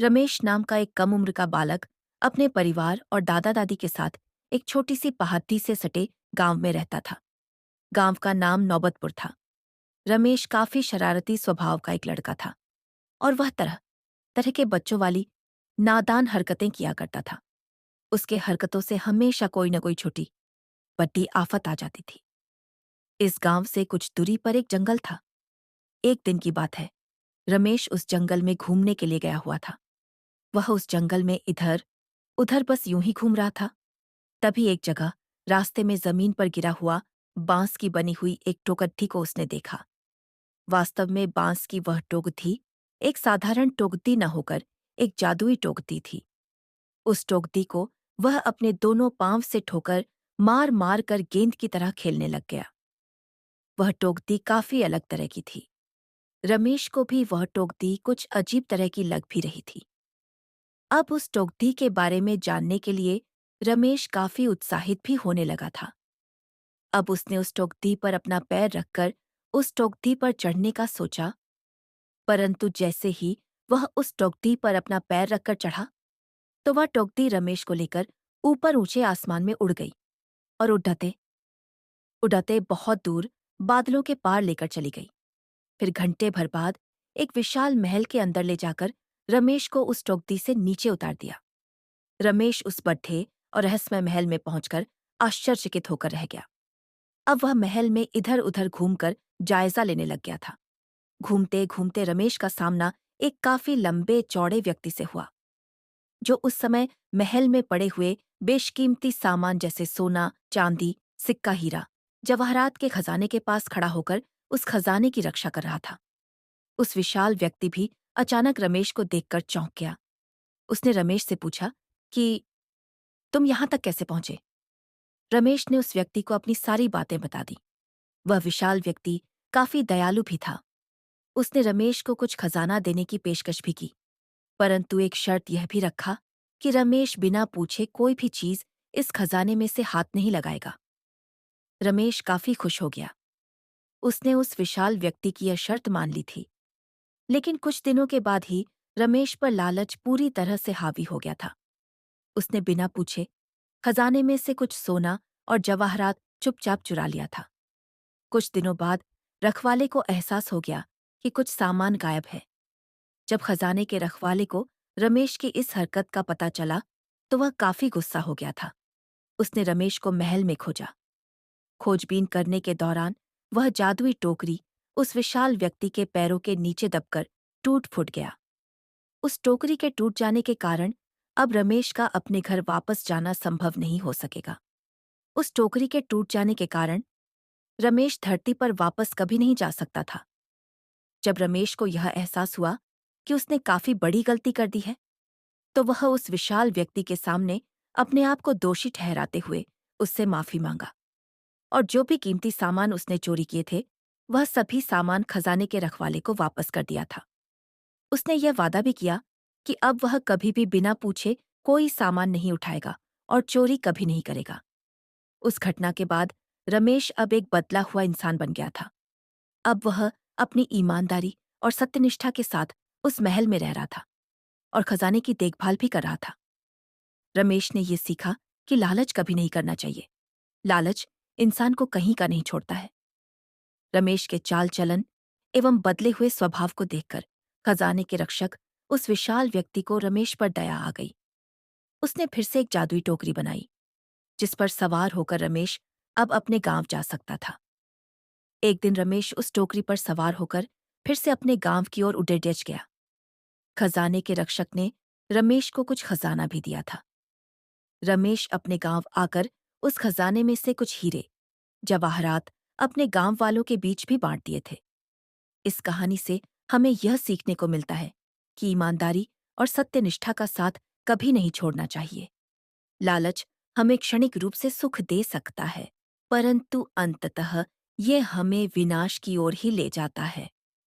रमेश नाम का एक कम उम्र का बालक अपने परिवार और दादा दादी के साथ एक छोटी सी पहाड़ी से सटे गांव में रहता था। गांव का नाम नौबतपुर था। रमेश काफी शरारती स्वभाव का एक लड़का था और वह तरह तरह के बच्चों वाली नादान हरकतें किया करता था। उसके हरकतों से हमेशा कोई न कोई छोटी बड्डी आफत आ जाती थी। इस गांव से कुछ दूरी पर एक जंगल था। एक दिन की बात है। रमेश उस जंगल में घूमने के लिए गया हुआ था। वह उस जंगल में इधर उधर बस यूं ही घूम रहा था। तभी एक जगह रास्ते में जमीन पर गिरा हुआ बांस की बनी हुई एक टोकट्ठी को उसने देखा। वास्तव में बांस की वह टोकती एक साधारण टोकती न होकर एक जादुई टोकती थी। उस टोकती को वह अपने दोनों पांव से ठोकर मार मार कर गेंद की तरह खेलने लग गया। वह टोकती काफी अलग तरह की थी। रमेश को भी वह टोकती कुछ अजीब तरह की लग भी रही थी। अब उस टोकती के बारे में जानने के लिए रमेश काफी उत्साहित भी होने लगा था। अब उसने उस टोकती पर अपना पैर रखकर उस टोकती पर चढ़ने का सोचा, परंतु जैसे ही वह उस टोकती पर अपना पैर रखकर चढ़ा, तो वह टोकती रमेश को लेकर ऊपर ऊंचे आसमान में उड़ गई और उड़ते उड़ते बहुत दूर बादलों के पार लेकर चली गई। फिर घंटे भर बाद एक विशाल महल के अंदर ले जाकर रमेश को उस टोकती से नीचे उतार दिया। रमेश उस बड्ढे और रहस्यमय महल में पहुंचकर आश्चर्यचकित होकर रह गया। अब वह महल में इधर उधर घूमकर जायजा लेने लग गया था। घूमते घूमते रमेश का सामना एक काफी लंबे चौड़े व्यक्ति से हुआ, जो उस समय महल में पड़े हुए बेशकीमती सामान जैसे सोना, चांदी, सिक्का, हीरा, जवाहरात के खजाने के पास खड़ा होकर उस खजाने की रक्षा कर रहा था। उस विशाल व्यक्ति भी अचानक रमेश को देखकर चौंक गया। उसने रमेश से पूछा कि तुम यहां तक कैसे पहुंचे? रमेश ने उस व्यक्ति को अपनी सारी बातें बता दी। वह विशाल व्यक्ति काफी दयालु भी था। उसने रमेश को कुछ खजाना देने की पेशकश भी की, परंतु एक शर्त यह भी रखा कि रमेश बिना पूछे कोई भी चीज इस खजाने में से हाथ नहीं लगाएगा। रमेश काफी खुश हो गया। उसने उस विशाल व्यक्ति की यह शर्त मान ली थी। लेकिन कुछ दिनों के बाद ही रमेश पर लालच पूरी तरह से हावी हो गया था। उसने बिना पूछे खजाने में से कुछ सोना और जवाहरात चुपचाप चुरा लिया था। कुछ दिनों बाद रखवाले को एहसास हो गया कि कुछ सामान गायब है। जब खजाने के रखवाले को रमेश की इस हरकत का पता चला, तो वह काफी गुस्सा हो गया था। उसने रमेश को महल में खोजा। खोजबीन करने के दौरान वह जादुई टोकरी उस विशाल व्यक्ति के पैरों के नीचे दबकर टूट फूट गया। उस टोकरी के टूट जाने के कारण अब रमेश का अपने घर वापस जाना संभव नहीं हो सकेगा। उस टोकरी के टूट जाने के कारण रमेश धरती पर वापस कभी नहीं जा सकता था। जब रमेश को यह एहसास हुआ कि उसने काफी बड़ी गलती कर दी है, तो वह उस विशाल व्यक्ति के सामने अपने आप को दोषी ठहराते हुए उससे माफी मांगा और जो भी कीमती सामान उसने चोरी किए थे, वह सभी सामान खजाने के रखवाले को वापस कर दिया था। उसने यह वादा भी किया कि अब वह कभी भी बिना पूछे कोई सामान नहीं उठाएगा और चोरी कभी नहीं करेगा। उस घटना के बाद रमेश अब एक बदला हुआ इंसान बन गया था। अब वह अपनी ईमानदारी और सत्यनिष्ठा के साथ उस महल में रह रहा था और खजाने की देखभाल भी कर रहा था। रमेश ने यह सीखा कि लालच कभी नहीं करना चाहिए। लालच इंसान को कहीं का नहीं छोड़ता है। रमेश के चाल चलन एवं बदले हुए स्वभाव को देखकर खजाने के रक्षक उस विशाल व्यक्ति को रमेश पर दया आ गई। उसने फिर से एक जादुई टोकरी बनाई, जिस पर सवार होकर रमेश अब अपने गांव जा सकता था। एक दिन रमेश उस टोकरी पर सवार होकर फिर से अपने गांव की ओर उड़ेजच गया। खजाने के रक्षक ने रमेश को कुछ खजाना भी दिया था। रमेश अपने गांव आकर उस खजाने में से कुछ हीरे, जवाहरात अपने गांव वालों के बीच भी बांट दिए थे। इस कहानी से हमें यह सीखने को मिलता है कि ईमानदारी और सत्यनिष्ठा का साथ कभी नहीं छोड़ना चाहिए। लालच हमें क्षणिक रूप से सुख दे सकता है, परंतु अंततः ये हमें विनाश की ओर ही ले जाता है।